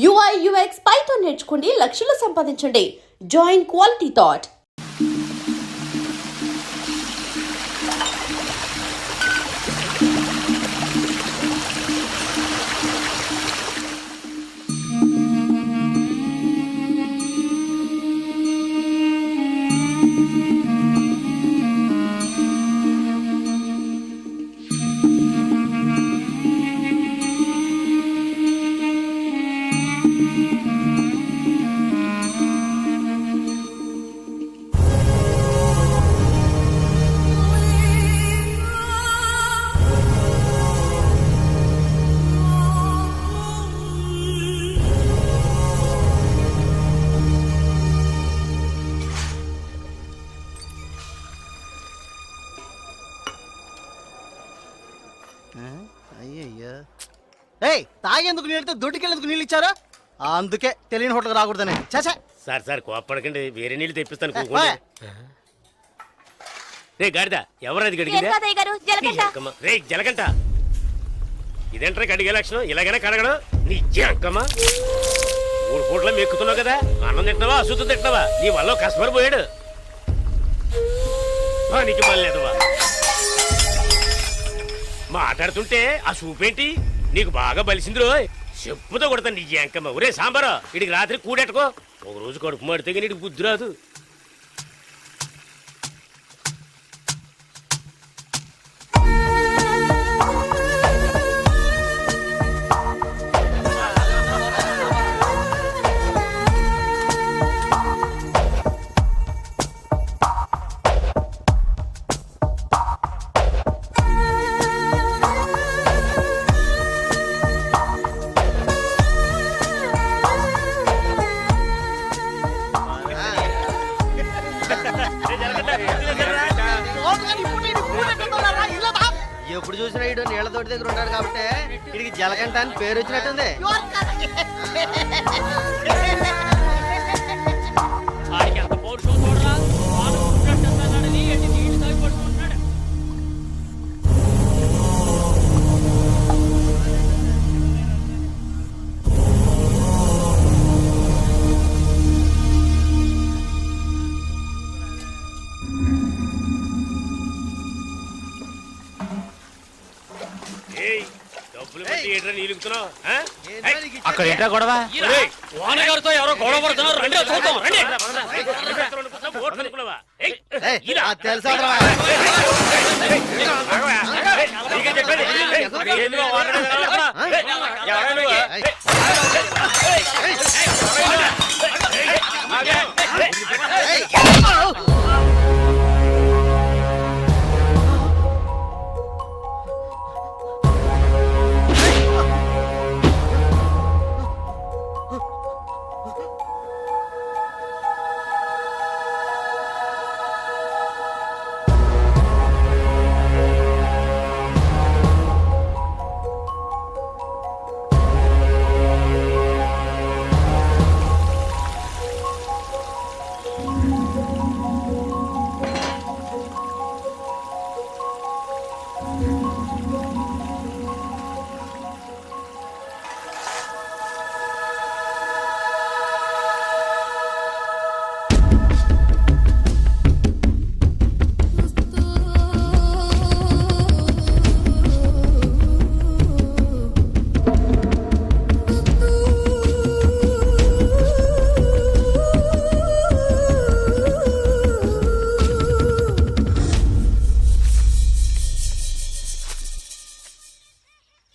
UI UX Python నేర్చుకోండి, లక్షలు సంపాదించండి. Join quality thought. అయ్యయ్యో తాగేందుకు నీళ్ళతో దొడ్డుకెళ్ళేందుకు నీళ్ళు ఇచ్చారు, అందుకే తెలియని హోటల్ రాకూడదని. చాచా సార్ సార్ కోపడకండి, వేరే నీళ్ళు తెప్పిస్తాను. రే గాడిద, ఎవరది గడిగిందా? రే జలగంట, ఇదేంట్రా గడిగే లక్షణం? ఇలాగైనా కడగడం నీ జంకమ్మా. 3 పూట్ల మెక్కుతున్నావు కదా, అన్నం తింటున్నావా అశుద్ధం తింటున్నావా? నీ వల్ల కస్టమర్ పోయాడు. నీకు మళ్ళేదవా మాట్లాడుతుంటే ఆ చూపేంటి? నీకు బాగా బలిసింది రోయ్, చెప్పుతో కొడతాను నీ జంకమ్మ. ఒరే సాంబారా, ఇడికి రాత్రి కూడెట్టుకో. ఒక రోజు కడుపు మాడితే కానీ ఇడికి బుద్ధి రాదు. ఎప్పుడు చూసినా ఇడు నీళ్ళ తోటి దగ్గర ఉంటాడు కాబట్టి ఇడికి జలగంట అని పేరు వచ్చినట్టుంది. అక్కడ ఏంటా గొడవ? వానగారితో ఎవరో గొడవ పడుతున్నారు, రండి చూద్దాం.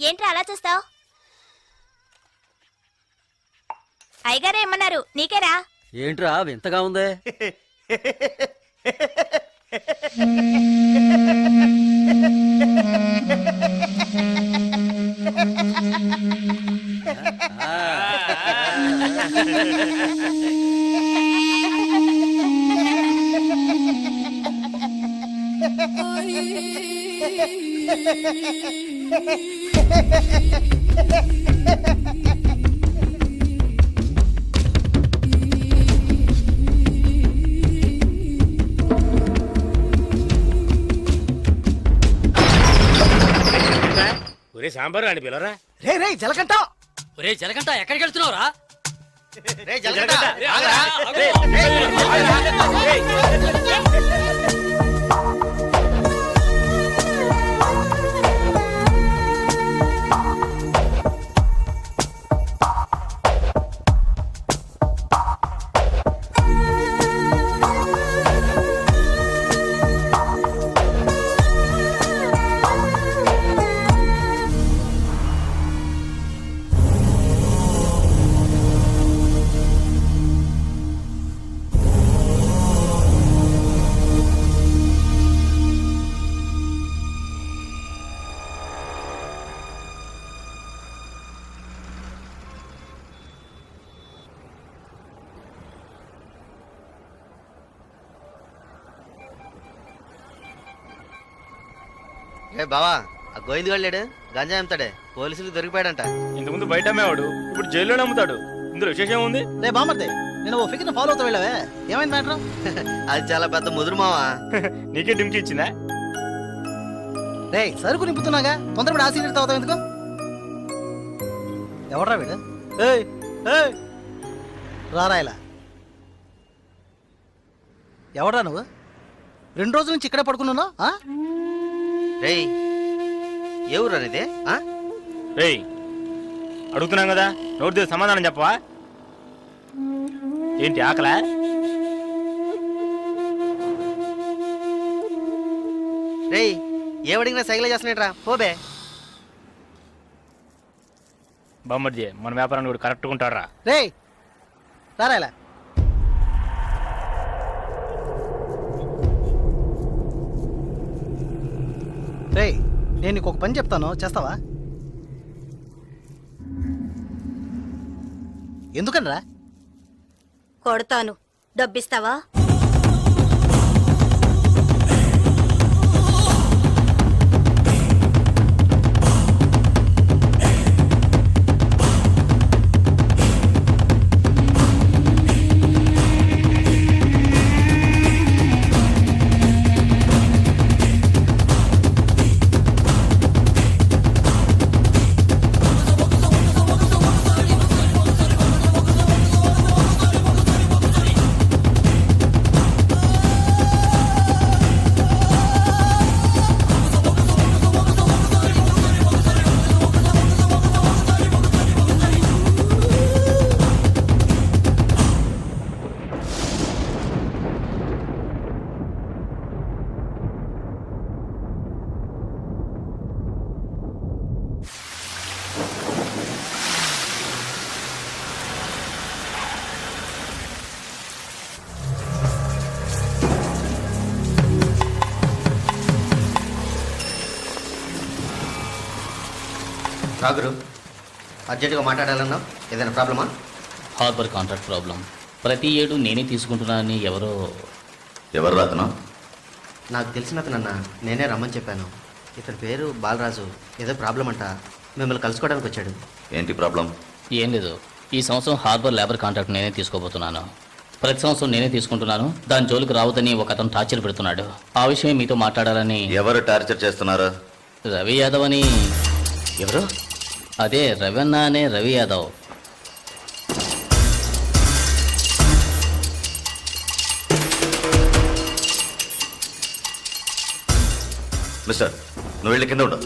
ఏంట్రా అలా చూస్తావు? అయ్యగారు ఏమన్నారు? నీకేరా? ఏంట్రా వింతగా ఉందే? సాంబారు అని పిలరా. రే రే జలకంట ఒరే జలగంట ఎక్కడికి వెళ్తున్నావురా? రేయ్ జలగంట, ఆగరా. రే బావా, ఆ గోవింద్ వెళ్ళాడు గంజా అమ్ముతాడే, పోలీసులకు దొరికిపోయాడంట. ఇంతకుముందు బయట అమ్మేవాడు, ఇప్పుడు జైల్లోనే అమ్ముతాడు. ఇందులో విశేషం ఉంది? రే బామర్దే, నేను ఓ ఫిగర్ ఫాలో అవుతా వెళ్ళావే, ఏమైంది మ్యాటర్? అది చాలా పెద్ద ముదురు మావా. నీకే డిమ్కి ఇచ్చిందా? రే సరుకు నింపుతున్నాగా, తొందరపడి ఆ సీనియర్ తాగుతావు ఎందుకు? ఎవడ్రా వీడు? ఏయ్ ఏయ్ రారా ఇలా. ఎవడ్రా నువ్వు? 2 రోజుల నుంచి ఇక్కడే పడుకున్నావు? రేయ్ ఏ ఊరు అనేది? రేయ్ అడుగుతున్నాం కదా, నోటి దగ్గర సమాధానం చెప్పవా? ఏంటి ఆకలా? రేయ్ ఏవడిగినా సైకిల్ చేస్తున్నాడ్రా, పోబే. బామ్మర్జీ మన వ్యాపారాన్ని కూడా కరెక్ట్గా ఉంటారా? రే రారా ఇలా. రే నేను నీకు ఒక పని చెప్తాను, చేస్తావా? ఎందుకనరా? కొడతాను, డబ్బిస్తావా? రాగురు, అర్జెంటుగా మాట్లాడాలన్నావు, ఏదైనా ప్రాబ్లమా? Harbour contract problem. ప్రతి ఏడు నేనే తీసుకుంటున్నానని ఎవరు రాతను? నాకు తెలిసిన అతనన్నా, నేనే రమ్మని చెప్పాను. ఇతని పేరు బాలరాజు. ఏదో ప్రాబ్లం అంట, మిమ్మల్ని కలుసుకోవడానికి వచ్చాడు. ఏంటి ప్రాబ్లం? ఏం లేదు, ఈ సంవత్సరం హార్బర్ లేబర్ కాంట్రాక్ట్ నేనే తీసుకోబోతున్నాను. ప్రతి సంవత్సరం నేనే తీసుకుంటున్నాను. దాని జోలికి రావద్దని ఒక అతను టార్చర్ పెడుతున్నాడు. ఆ విషయం మీతో మాట్లాడాలని. ఎవరు టార్చర్ చేస్తున్నారు? రవి యాదవ్ అని. ఎవరు? అదే రవణ అనే రవి యాదవ్. మిస్టర్, నువ్వు వెళ్ళి కింద ఉండు.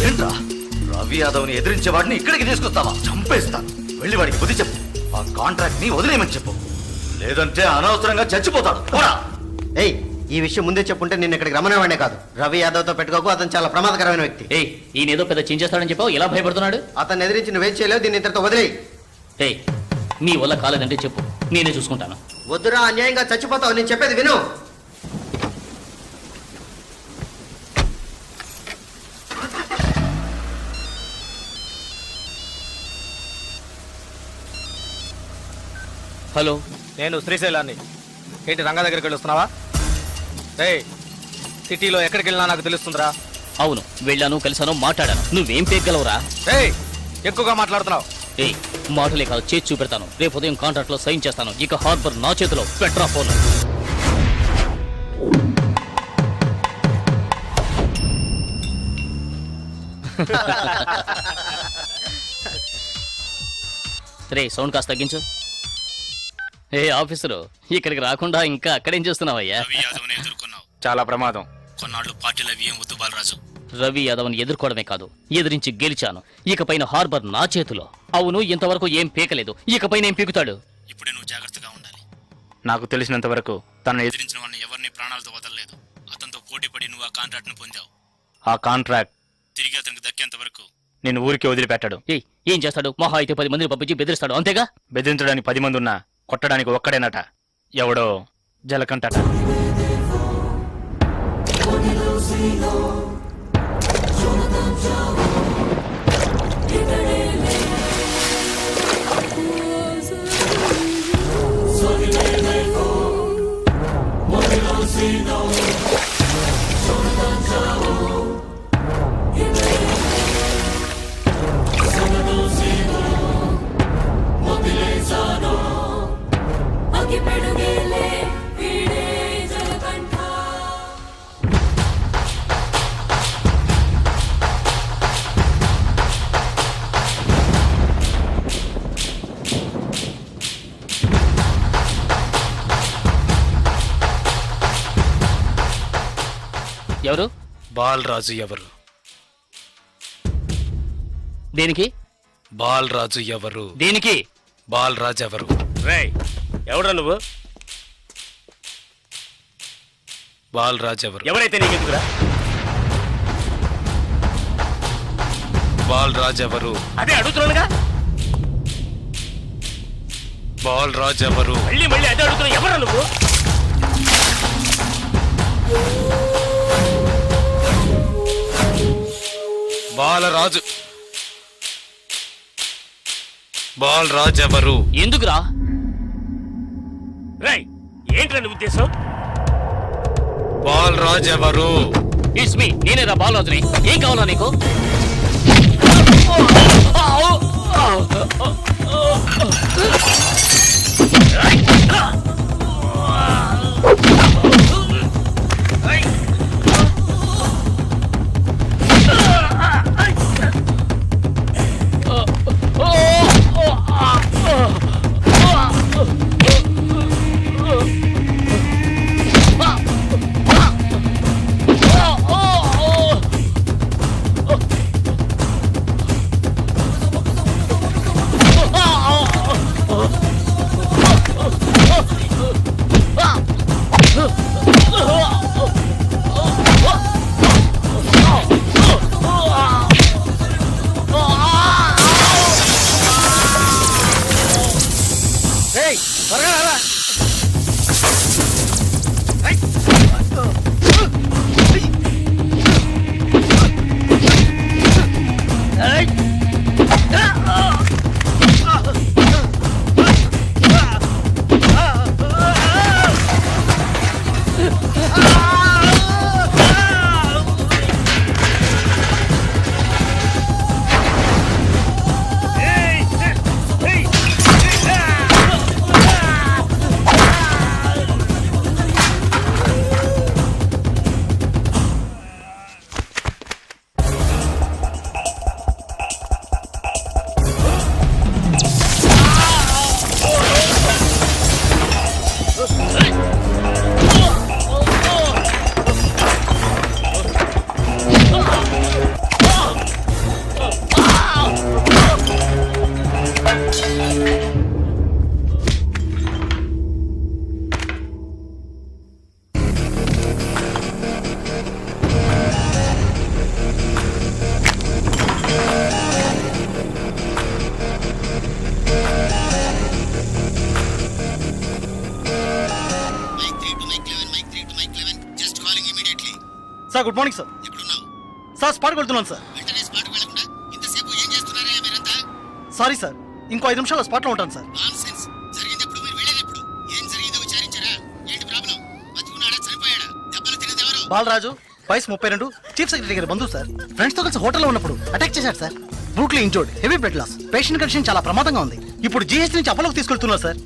ఏంట్రా, రవి యాదవ్ని ఎదిరించే వాడిని ఇక్కడికి తీసుకొస్తావా? చంపేస్తాను. వెళ్ళి వాడికి బుద్ధి చెప్పు. ఆ కాంట్రాక్ట్ ని వదిలేయమని చెప్పు, లేదంటే అనవసరంగా చచ్చిపోతాడు. పోరా. ఏయ్, ఈ విషయం ముందే చెప్పుంటే నేను ఇక్కడికి రమ్మనేవాడే కాదు. రవి యాదవ్తో పెట్టుకోకు, అతను చాలా ప్రమాదకరమైన వ్యక్తి. ఏయ్, ఈయన ఏదో పెద్ద చించేస్తాడని చెప్పావు, ఎలా భయపడుతున్నాడు? అతన్ని ఎదిరించి నువ్వేం చేయలేవు, దీన్ని ఇతరుతో వదిలేయి. ఏయ్, నీ వల్ల కాలేదంటే చెప్పు, నేనే చూసుకుంటాను. వద్దురా, అన్యాయంగా చచ్చిపోతావు. నేను చెప్పేది విను. హలో, నేను శ్రీశైలాన్ని. ఏంటి రంగా దగ్గరికి వెళ్ళొస్తున్నావా? రేయ్, సిటీలో ఎక్కడికి వెళ్ళినా నాకు తెలుస్తుందిరా. అవును, వెళ్ళాను, కలిసాను, మాట్లాడాను. నువ్వేం పేగలవురా? రేయ్, ఎక్కువగా మాట్లాడుతున్నావు. ఏయ్, మాటలే కాదు, చేసి చూపెడతాను. రేపు ఉదయం కాంట్రాక్ట్ లో సైన్ చేస్తాను. ఇక హార్బర్ నా చేతిలో. Petra phone. రే సౌండ్ కాస్త తగ్గించు. ఏ ఆఫీసరు, ఇక్కడికి రాకుండా ఇంకా అక్కడేం చేస్తున్నావయ్యా? చాలా ప్రమాదం. కొన్నాళ్ళు పార్టీలు అవి ఏం వద్దు బాలరాజు. రవి యాదవ్ని ఎదుర్కోవడమే కాదు, ఎదిరించి గెలిచాను. ఇకపైన హార్బర్ నా చేతిలో. అవును, ఇంతవరకు ఏం పీకలేదు, ఇకపైన ఏం పీకుతాడు? ఇప్పుడే నువ్వు జాగ్రత్తగా ఉండాలి. నాకు తెలిసినంత వరకు తనను ఎదిరించిన వాడిని ఎవరిని ప్రాణాలతో వదలలేదు. అతనితో పోటీ పడి నువ్వు ఆ కాంట్రాక్ట్ ను పొందావు. ఆ కాంట్రాక్ట్ తిరిగి అతనికి దక్కేంత వరకు నేను ఊరికి వదిలిపెట్టాడు. ఏం చేస్తాడు? మహా అయితే 10 మందిని పంపించి బెదిరిస్తాడు, అంతేగా? బెదిరించడానికి 10 మంది ఉన్నా కొట్టడానికి ఒక్కడేనట. ఎవడో జలకంటట. ఎవరు? బాలరాజు ఎవరు? దేనికి? బాలరాజు ఎవరు? దేనికి? బాలరాజు ఎవరు? రేయ్ ఎవడ్రా నువ్వు? బాలరాజు ఎవరు? ఎవరైతే నీకెందుకురా? బాలరాజు ఎవరు? అదే అడుగుతున్నానుగా. బాలరాజు ఎవరు? మళ్ళీ మళ్ళీ అదే అడుగుతున్నా. ఎవరా నువ్వు? బాలరాజు. బాలరాజు ఎవరు? ఎందుకురా? రేయ్ ఏంట్రా నీ ఉద్దేశం? బాలరాజు ఎవరు? ఇట్స్ మీ, నేనేరా బాలరాజుని. ఏం కావాలా నీకు? Sir good morning sir. Sir స్పాట్కి వెళ్తున్నాను సార్. సారీ సార్, ఇంకో 5 నిమిషాల్లో స్పాట్లో ఉంటాను సార్. బాలరాజు వయసు 32, చీఫ్ సెక్రటరీ గారి బంధువు సార్. ఫ్రెండ్స్ తో కలిసి హోటల్లో ఉన్నప్పుడు అటాక్ చేశారు sir. Brutally injured, heavy blood loss. Patient condition చాలా ప్రమాదంగా ఉంది. ఇప్పుడు జీహెచ్ నుంచి అపోలోకి తీసుకెళ్తున్నారు సార్.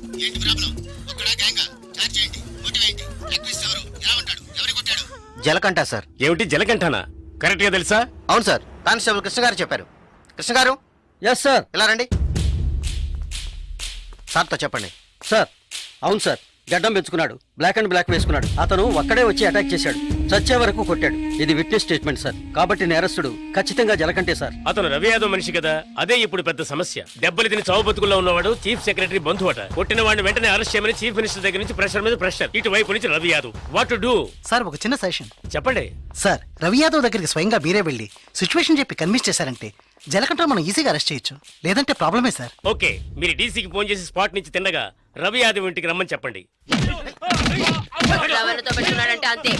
జలకంట సార్. ఏమిటి జలకంఠానా? కరెక్ట్ గా తెలుసా? అవును సార్, కానిస్టేబుల్ కృష్ణ గారు చెప్పారు. కృష్ణ గారు, ఎస్ సార్. ఇలా రండి. సార్తో చెప్పండి. సార్, అవును సార్, గడ్డం పెంచుకున్నాడు, బ్లాక్ అండ్ బ్లాక్ వేసుకున్నాడు. అతను ఒక్కడే వచ్చి అటాక్ చేశాడు, చచ్చే వరకు కొట్టాడు. ఇది విట్నెస్ స్టేట్మెంట్ సార్, కాబట్టి నేరస్తుడు ఖచ్చితంగా జలకంటే సార్. అతను రవి యాదవ్ మనిషి కదా, అదే ఇప్పుడు పెద్ద సమస్య. దెబ్బలు తిని చావు బతుకుల్లో ఉన్నవాడు చీఫ్ సెక్రటరీ బంధువు అట. కొట్టిన వాడిని వెంటనే అరెస్ట్ చేయమని చీఫ్ మినిస్టర్ దగ్గర నుంచి ప్రెషర్ మీద ప్రెషర్. ఇటువైపు నుంచి Ravi Yadav. What to do? Sir, ఒక చిన్న సజెషన్. చెప్పండి. సార్, రవి యాదవ్ దగ్గరికి స్వయంగా మీరే వెళ్ళి సిచ్యువేషన్ చెప్పి కన్విన్స్ చేశారంటే జలకంట మనం ఈజీగా అరెస్ట్ చేయొచ్చు. లేదంటే ప్రాబ్లమే సార్. ఓకే, మీరు డీసీకి ఫోన్ చేసి స్పాట్ నుంచి తిన్నగా రవి యాదవ్ ఇంటికి రమ్మని చెప్పండి. అంతే.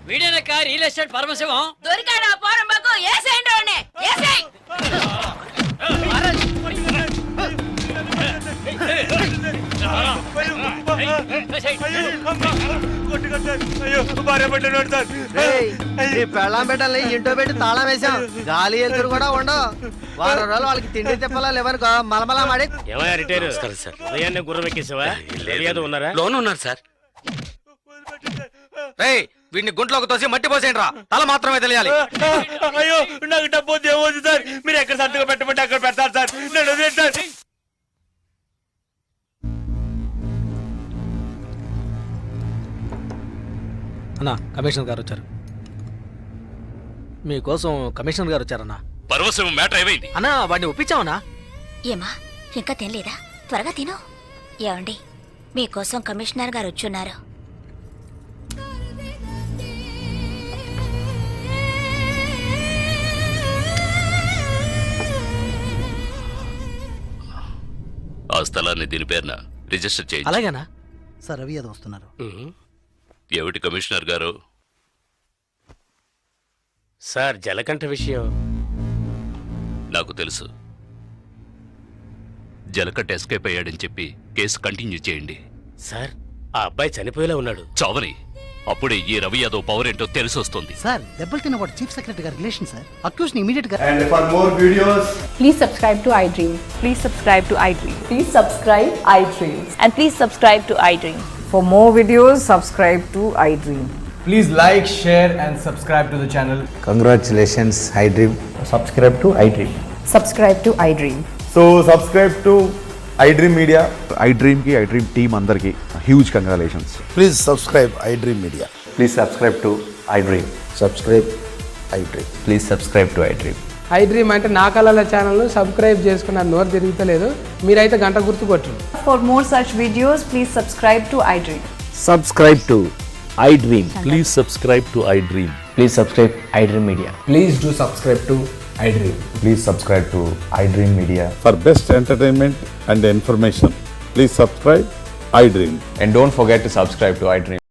వీడేనక్క రియల్ ఎస్టేట్ పరమశివం. దొరికాడా పోరంబాకు? ఏసేయండి వాడిని, ఏసేయ్. పెళ్ళాం పెట్టాలి, ఇంటో పెట్టి తాళం వేసాం. గాలి ఎదురు కూడా ఉండవు. వారం రోజులు వాళ్ళకి తిండి తిప్పలా లేవనుకో మలమలా మాడి. ఏమయ్యా రిటైర్? సార్, ఉదయాన్నే గుర్రం ఎక్కేసావా? రవి యాదవ్ ఉన్నారా? లోన్ ఉన్నారు సార్. రేయ్, వీడిని గుంట్లోకి తోసి మట్టి పోసేయండి రా, తల మాత్రమే తెలియాలి. అయ్యో నాకు డబ్బు ఏమవుతుంది సార్? మీరు ఎక్కడ సంతకం పెట్టమంటే అక్కడ పెడతారు సార్. నేను వదిలేను సార్. అన్నా, కమిషనర్ గారు వచ్చారు. మీకోసం కమిషనర్ గారు వచ్చారన్నా. పరమశివం మ్యాటర్ ఏమైంది? అన్నా, వాడిని ఒప్పించామన్నా. ఏమా, ఇంకా తినలేదా? త్వరగా తిను. ఏమండి, మీకోసం కమిషనర్ గారు వచ్చున్నారు. ఆ స్థలాన్ని దీని పేరున రిజిస్టర్ చేయండి. అలాగేనా? సార్, రవి యాదవ్ వస్తున్నారు. ఏమిటి కమిషనర్ గారు? సార్, జలకంఠ విషయం నాకు తెలుసు. జలకట్ ఎస్కేప్ అయ్యాడని చెప్పి కేసు కంటిన్యూ చేయండి. సార్, ఆ అబ్బాయి చనిపోయేలా ఉన్నాడు. చావని అప్పుడే ఈ రవి యాదవ్ పవర్ ఏంటో తెలిసొస్తుంది. సార్, దెబ్బలు తిన్నవాడు చీఫ్ సెక్రటరీ గారి రిలేషన్ సార్. అక్యూజ్ ని ఇమీడియట్ గా. And for more videos, Please subscribe to iDream. Please subscribe to iDream. Please subscribe iDream. And please subscribe to iDream. For more videos, subscribe to iDream. please like, share and subscribe to the channel. Congratulations iDream. Subscribe to iDream. Subscribe to iDream. So subscribe to iDream Media. iDream కి iDream team అందరికి huge congratulations. Please subscribe iDream Media. Please subscribe to iDream. Subscribe iDream. Please subscribe to iDream. iDream అంటే నా కళల channel subscribe చేసుకున్న నోరు తిరుగుతలేదు. మీరైతే గంట గుర్తు కొట్టండి. For more such videos, please subscribe to iDream. Subscribe to iDream. Please subscribe to iDream. Please subscribe iDream Media. Please do subscribe to iDream. Please subscribe to iDream Media. For best entertainment and information, please subscribe iDream. And don't forget to subscribe to iDream.